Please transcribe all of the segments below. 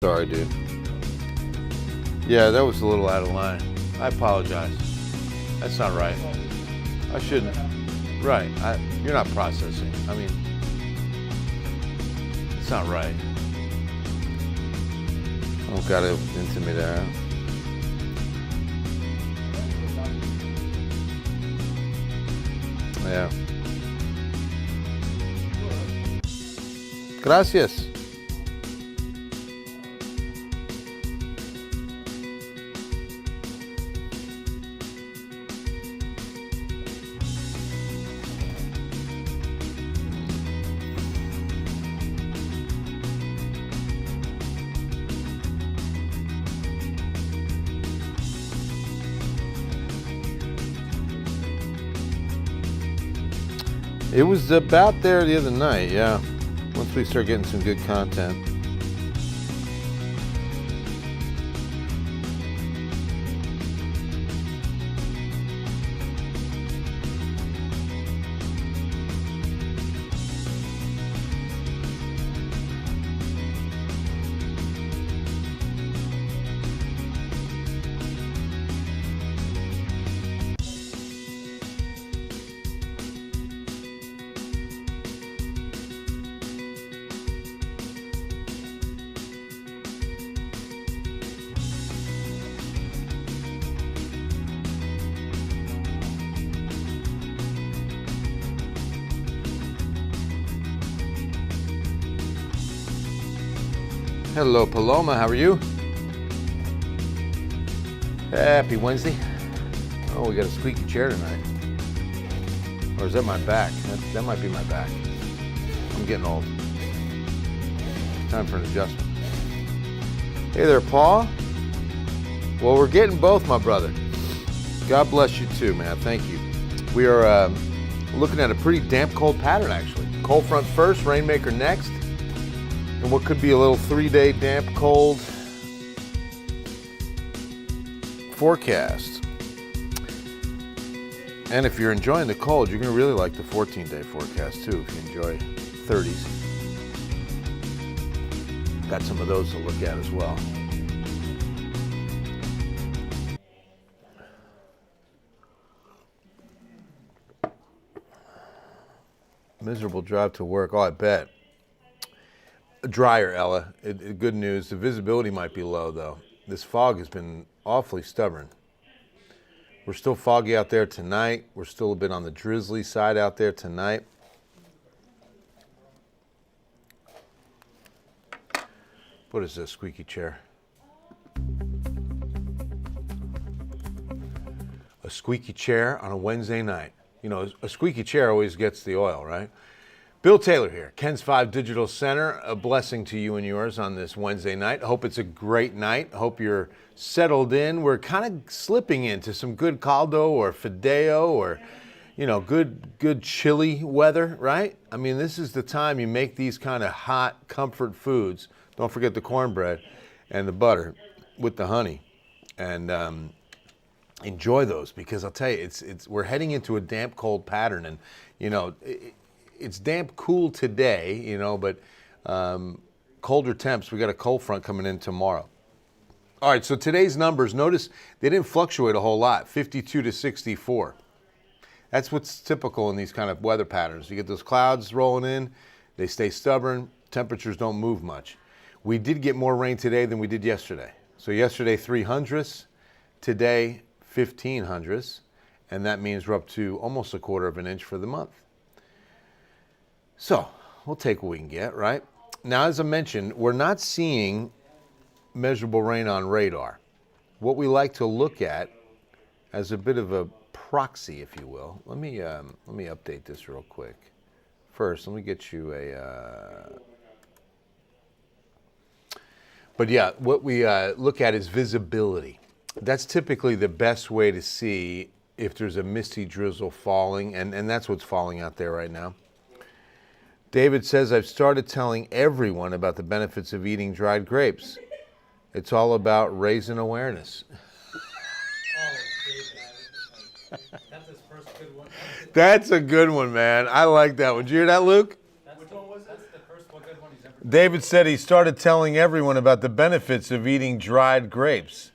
Sorry, dude. Yeah, that was a little out of line. I apologize. That's not right. I shouldn't. Right. You're not processing. I mean, it's not right. Don't got it into me there. Yeah. Gracias. It was about there the other night, yeah. Once we start getting some good content. Hello, Paloma. How are you? Happy Wednesday. Oh, we got a squeaky chair tonight. Or is that my back? That might be my back. I'm getting old. Time for an adjustment. Hey there, Paul. Well, we're getting both, my brother. God bless you too, man. Thank you. We are looking at a pretty damp, cold pattern, actually. Cold front first, rainmaker next. And what could be a little 3-day damp, cold forecast. And if you're enjoying the cold, you're going to really like the 14-day forecast too, if you enjoy 30s. Got some of those to look at as well. Miserable drive to work. Oh, I bet. Drier, Ella. Good news. The visibility might be low, though. This fog has been awfully stubborn. We're still foggy out there tonight. We're still a bit on the drizzly side out there tonight. What is this squeaky chair? A squeaky chair on a Wednesday night. You know, a squeaky chair always gets the oil, right? Bill Taylor here, Ken's 5 Digital Center. A blessing to you and yours on this Wednesday night. Hope it's a great night. Hope you're settled in. We're kind of slipping into some good caldo or fideo or, you know, good chili weather, right? I mean, this is the time you make these kind of hot comfort foods. Don't forget the cornbread and the butter with the honey. And enjoy those, because I'll tell you, we're heading into a damp, cold pattern. And, you know, it's damp, cool today, you know, but colder temps. We got a cold front coming in tomorrow. All right, so today's numbers, notice they didn't fluctuate a whole lot, 52 to 64. That's what's typical in these kind of weather patterns. You get those clouds rolling in, they stay stubborn, temperatures don't move much. We did get more rain today than we did yesterday. So yesterday, 300ths, today, 1500ths, and that means we're up to almost 1/4 inch for the month. So we'll take what we can get, right? Now, as I mentioned, we're not seeing measurable rain on radar. What we like to look at as a bit of a proxy, if you will. Let me update this real quick. First, let me get you a. But yeah, what we look at is visibility. That's typically the best way to see if there's a misty drizzle falling, and that's what's falling out there right now. David says, I've started telling everyone about the benefits of eating dried grapes. It's all about raising awareness. That's his first good one. That's a good one, man. I like that one. Did you hear that, Luke? Which one was that? That's the first one good one he's ever David said he started telling everyone about the benefits of eating dried grapes.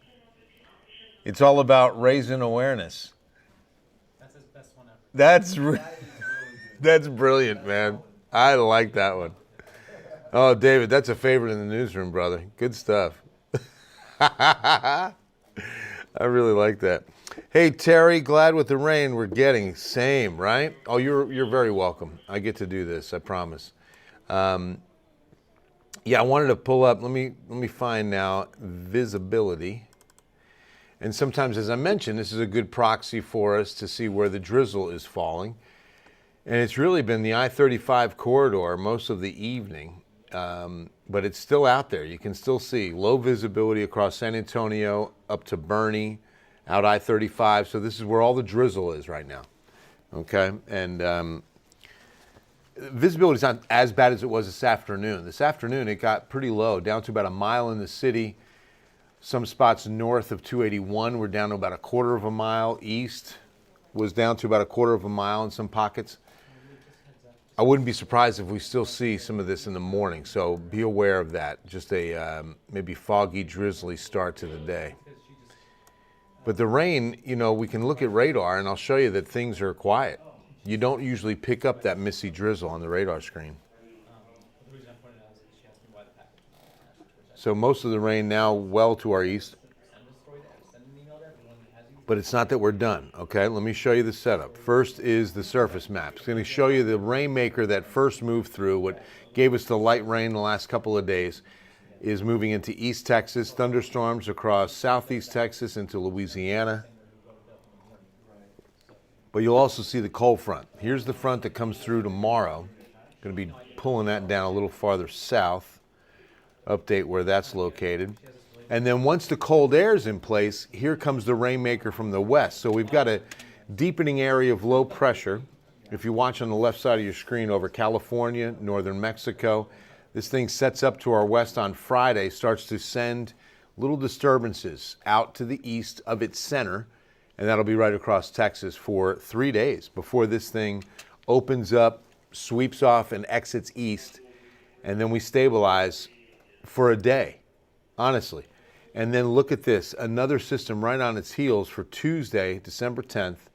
It's all about raising awareness. That's his best one ever. That's brilliant, man. I like that one. Oh, David, that's a favorite in the newsroom, brother. Good stuff. I really like that. Hey, Terry, glad with the rain we're getting. Same, right? Oh, you're very welcome. I get to do this, I promise. Yeah, I wanted to pull up. Let me find now visibility. And sometimes, as I mentioned, this is a good proxy for us to see where the drizzle is falling. And it's really been the I-35 corridor most of the evening, but it's still out there. You can still see low visibility across San Antonio up to Bernie, out I-35. So this is where all the drizzle is right now, okay? And visibility is not as bad as it was this afternoon. This afternoon, it got pretty low, down to about a mile in the city. Some spots north of 281 were down to about a quarter of a mile. East was down to about a quarter of a mile in some pockets. I wouldn't be surprised if we still see some of this in the morning, so be aware of that. Just a maybe foggy, drizzly start to the day. But the rain, you know, we can look at radar, and I'll show you that things are quiet. You don't usually pick up that misty drizzle on the radar screen. The reason I pointed out is she asked me why the package. So most of the rain now well to our east. Send a story there. Send an email there. Everyone has you. But it's not that we're done, okay? Let me show you the setup. First is the surface map. It's going to show you the rainmaker that first moved through, what gave us the light rain the last couple of days, is moving into East Texas, thunderstorms across Southeast Texas into Louisiana. But you'll also see the cold front. Here's the front that comes through tomorrow. Going to be pulling that down a little farther south. Update where that's located. And then once the cold air is in place, here comes the rainmaker from the west. So we've got a deepening area of low pressure. If you watch on the left side of your screen over California, northern Mexico, this thing sets up to our west on Friday, starts to send little disturbances out to the east of its center, and that'll be right across Texas for 3 days before this thing opens up, sweeps off, and exits east. And then we stabilize for a day, honestly. And then look at this, another system right on its heels for Tuesday, December 10th.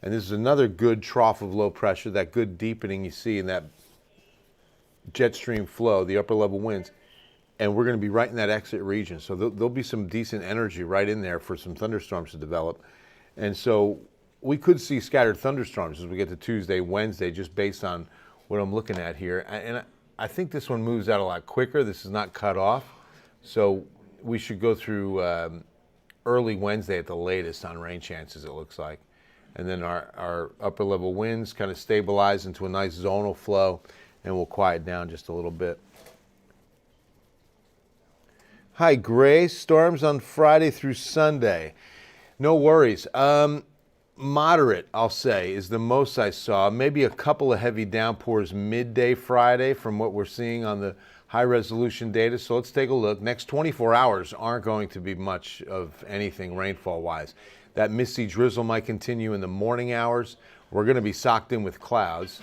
And this is another good trough of low pressure, that good deepening you see in that jet stream flow, the upper level winds. And we're going to be right in that exit region. So there'll be some decent energy right in there for some thunderstorms to develop. And so we could see scattered thunderstorms as we get to Tuesday, Wednesday, just based on what I'm looking at here. And I think this one moves out a lot quicker. This is not cut off. So we should go through early Wednesday at the latest on rain chances, it looks like. And then our upper level winds kind of stabilize into a nice zonal flow, and we'll quiet down just a little bit. Hi, Grace. Storms on Friday through Sunday. No worries. Moderate, I'll say, is the most I saw. Maybe a couple of heavy downpours midday Friday from what we're seeing on the high resolution data. So let's take a look. Next 24 hours aren't going to be much of anything rainfall wise. That misty drizzle might continue in the morning hours. We're going to be socked in with clouds.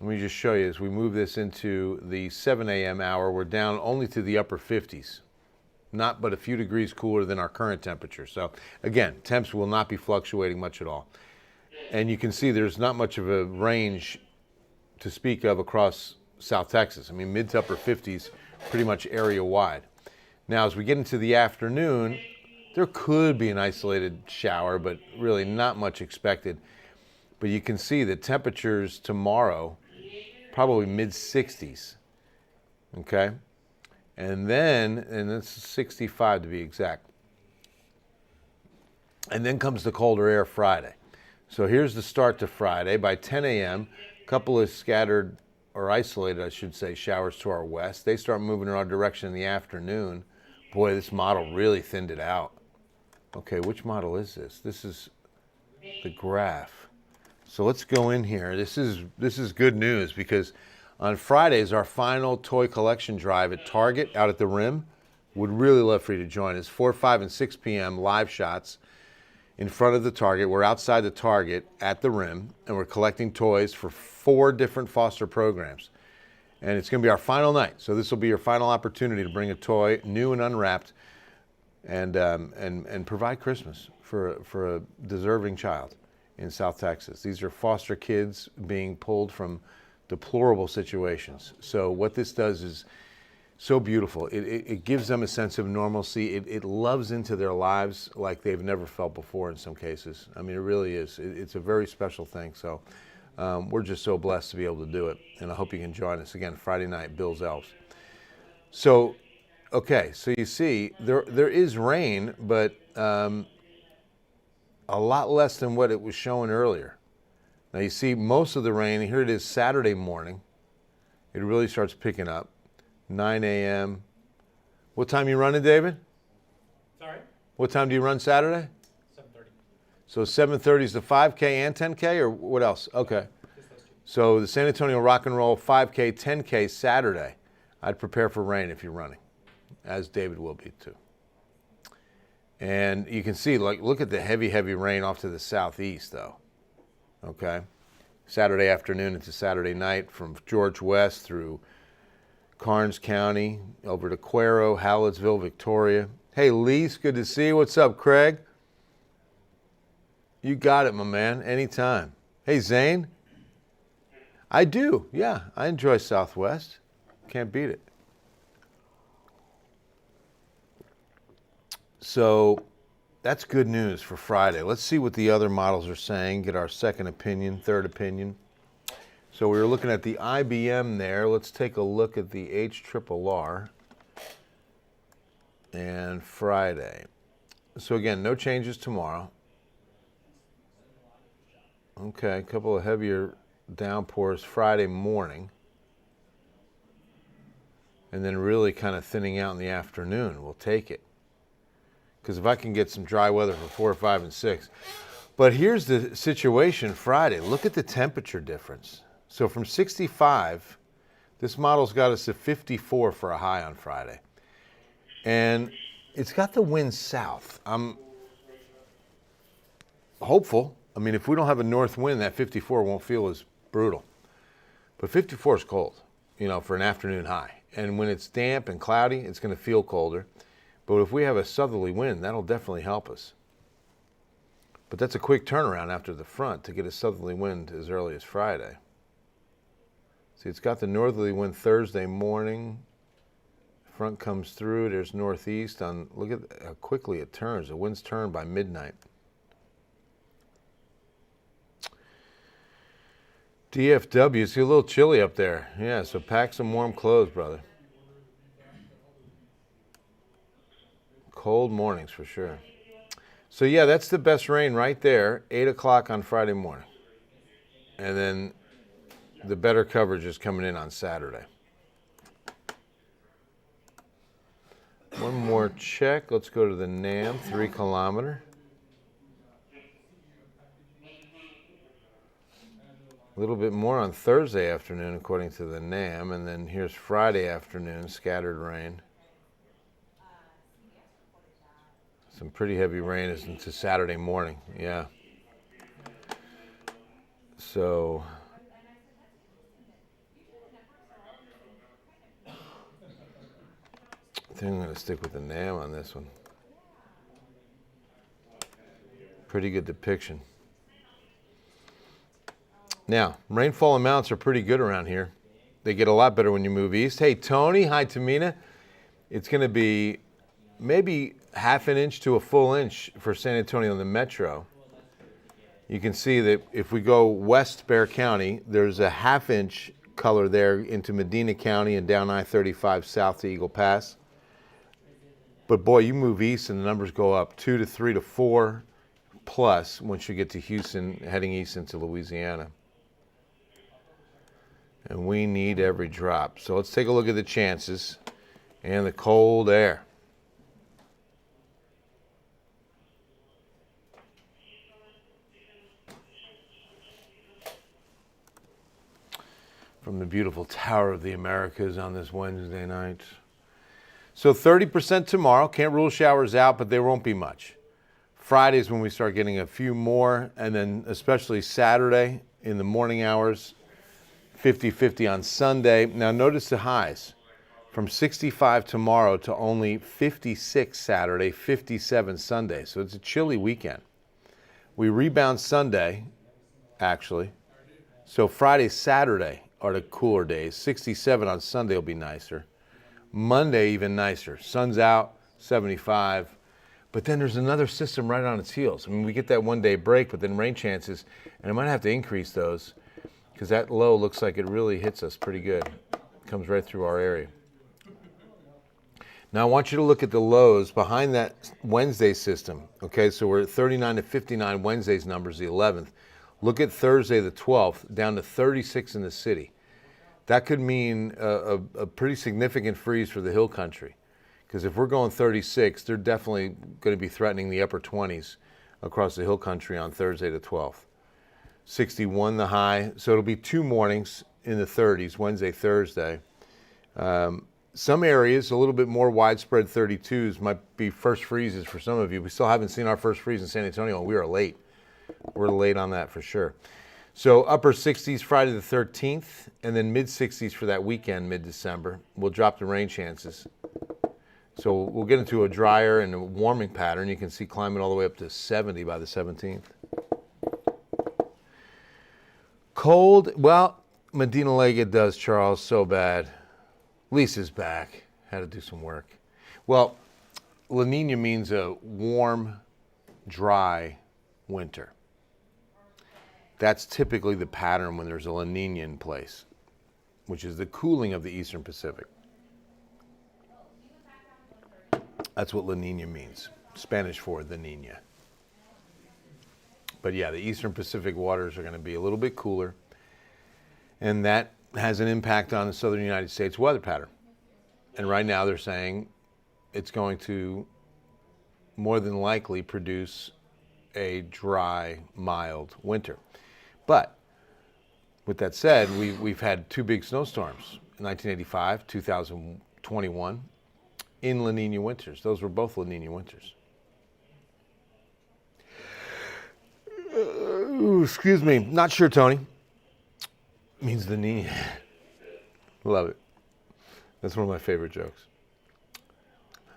Let me just show you as we move this into the 7 a.m. hour, we're down only to the upper 50s. Not but a few degrees cooler than our current temperature. So again, temps will not be fluctuating much at all. And you can see there's not much of a range to speak of across South Texas. I mean, mid to upper 50s, pretty much area wide. Now, as we get into the afternoon, there could be an isolated shower, but really not much expected. But you can see the temperatures tomorrow, probably mid 60s, okay? And then, and it's 65 to be exact. And then comes the colder air Friday. So here's the start to Friday. By 10 a.m., a couple of scattered, or isolated, I should say, showers to our west. They start moving in our direction in the afternoon. Boy, this model really thinned it out. Okay, which model is this? This is the graph. So let's go in here. This is good news because on Fridays, our final toy collection drive at Target out at the Rim. Would really love for you to join us. 4, 5, and 6 p.m. live shots in front of the Target. We're outside the Target at the Rim, and we're collecting toys for 4 different foster programs. And it's going to be our final night. So this will be your final opportunity to bring a toy, new and unwrapped, and provide Christmas for a deserving child in South Texas. These are foster kids being pulled from deplorable situations. So what this does is so beautiful. It gives them a sense of normalcy. It loves into their lives like they've never felt before in some cases. I mean, it really is. It's a very special thing. So we're just so blessed to be able to do it. And I hope you can join us again Friday night, Bill's Elves. So, okay, so you see, there is rain, but a lot less than what it was showing earlier. Now you see most of the rain, here it is Saturday morning. It really starts picking up. 9 a.m. What time you running, David? Sorry? What time do you run Saturday? 7:30. So 7:30 is the 5K and 10K, or what else? Okay. Just those two. So the San Antonio Rock and Roll 5K, 10K Saturday. I'd prepare for rain if you're running, as David will be too. And you can see, like, look at the heavy, heavy rain off to the southeast, though. Okay? Saturday afternoon into Saturday night from George West through Karnes County, over to Cuero, Hallettsville, Victoria. Hey, Lise, good to see you. What's up, Craig? You got it, my man. Anytime. Hey, Zane. I do. Yeah, I enjoy Southwest. Can't beat it. So that's good news for Friday. Let's see what the other models are saying, get our second opinion, third opinion. So we were looking at the IBM there. Let's take a look at the HRRR and Friday. So again, no changes tomorrow. Okay, a couple of heavier downpours Friday morning. And then really kind of thinning out in the afternoon. We'll take it. Because if I can get some dry weather for 4, 5, and 6. But here's the situation Friday. Look at the temperature difference. So from 65, this model's got us at 54 for a high on Friday. And it's got the wind south. I'm hopeful. I mean, if we don't have a north wind, that 54 won't feel as brutal. But 54 is cold, for an afternoon high. And when it's damp and cloudy, it's going to feel colder. But if we have a southerly wind, that'll definitely help us. But that's a quick turnaround after the front to get a southerly wind as early as Friday. See, it's got the northerly wind Thursday morning. Front comes through. There's northeast. Look at how quickly it turns. The wind's turned by midnight. DFW, it's a little chilly up there. Yeah, so pack some warm clothes, brother. Cold mornings for sure. So yeah, that's the best rain right there, 8 o'clock on Friday morning. And then the better coverage is coming in on Saturday. One more check. Let's go to the NAM, 3 kilometer. A little bit more on Thursday afternoon, according to the NAM. And then here's Friday afternoon, scattered rain. Some pretty heavy rain is into Saturday morning, yeah. So, I think I'm going to stick with the NAM on this one. Pretty good depiction. Now, rainfall amounts are pretty good around here. They get a lot better when you move east. Hey, Tony, hi, Tamina. It's going to be maybe half an inch to a full inch for San Antonio in the metro. You can see that if we go west Bexar County, there's a half inch color there into Medina County and down I-35 south to Eagle Pass. But boy, you move east and the numbers go up 2 to 3 to 4 plus once you get to Houston, heading east into Louisiana. And we need every drop. So let's take a look at the chances and the cold air. From the beautiful Tower of the Americas on this Wednesday night. So 30% tomorrow. Can't rule showers out, but there won't be much. Friday's when we start getting a few more, and then especially Saturday in the morning hours, 50-50 on Sunday. Now notice the highs. From 65 tomorrow to only 56 Saturday, 57 Sunday. So it's a chilly weekend. We rebound Sunday, actually. So Friday, Saturday are the cooler days. 67 on Sunday will be nicer. Monday, even nicer. Sun's out, 75. But then there's another system right on its heels. I mean, we get that one-day break, but then rain chances, and I might have to increase those because that low looks like it really hits us pretty good. Comes right through our area. Now, I want you to look at the lows behind that Wednesday system. Okay, so we're at 39 to 59 Wednesday's numbers, the 11th. Look at Thursday, the 12th, down to 36 in the city. That could mean a pretty significant freeze for the hill country. Because if we're going 36, they're definitely going to be threatening the upper 20s across the hill country on Thursday, the 12th. 61 the high, so it'll be 2 mornings in the 30s, Wednesday, Thursday. Some areas, a little bit more widespread 32s might be first freezes for some of you. We still haven't seen our first freeze in San Antonio, and we are late. We're late on that for sure. So upper 60s Friday the 13th, and then mid 60s for that weekend, mid-December. We'll drop the rain chances. So we'll get into a drier and a warming pattern. You can see climbing all the way up to 70 by the 17th. Cold, well, Medina Lake it does, Charles, so bad. Lisa's back. Had to do some work. Well, La Nina means a warm, dry winter. That's typically the pattern when there's a La Nina in place, which is the cooling of the Eastern Pacific. That's what La Nina means. Spanish for the Nina. But yeah, the Eastern Pacific waters are going to be a little bit cooler, and that has an impact on the southern United States weather pattern. And right now they're saying it's going to more than likely produce a dry, mild winter. But with that said, we've had 2 big snowstorms in 1985, 2021 in La Nina winters. Those were both La Nina winters. Excuse me. Not sure, Tony. Means the knee. Love it. That's one of my favorite jokes.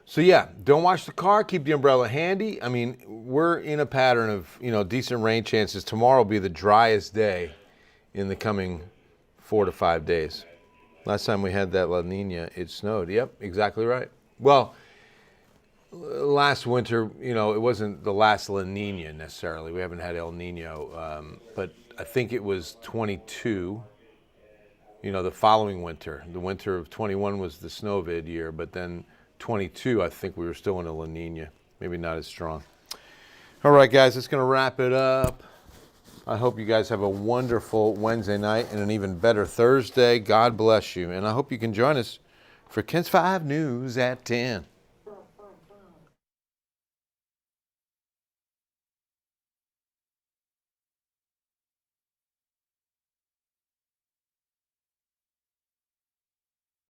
So yeah, don't wash the car. Keep the umbrella handy. I mean, we're in a pattern of, decent rain chances. Tomorrow will be the driest day in the coming 4 to 5 days. Last time we had that La Nina, it snowed. Yep, exactly right. Well, last winter, it wasn't the last La Nina necessarily. We haven't had El Nino, but I think it was 22. The following winter. The winter of 21 was the snow-vid year, but then 22, I think we were still in a La Nina. Maybe not as strong. All right, guys, that's going to wrap it up. I hope you guys have a wonderful Wednesday night and an even better Thursday. God bless you. And I hope you can join us for Ken's 5 News at 10.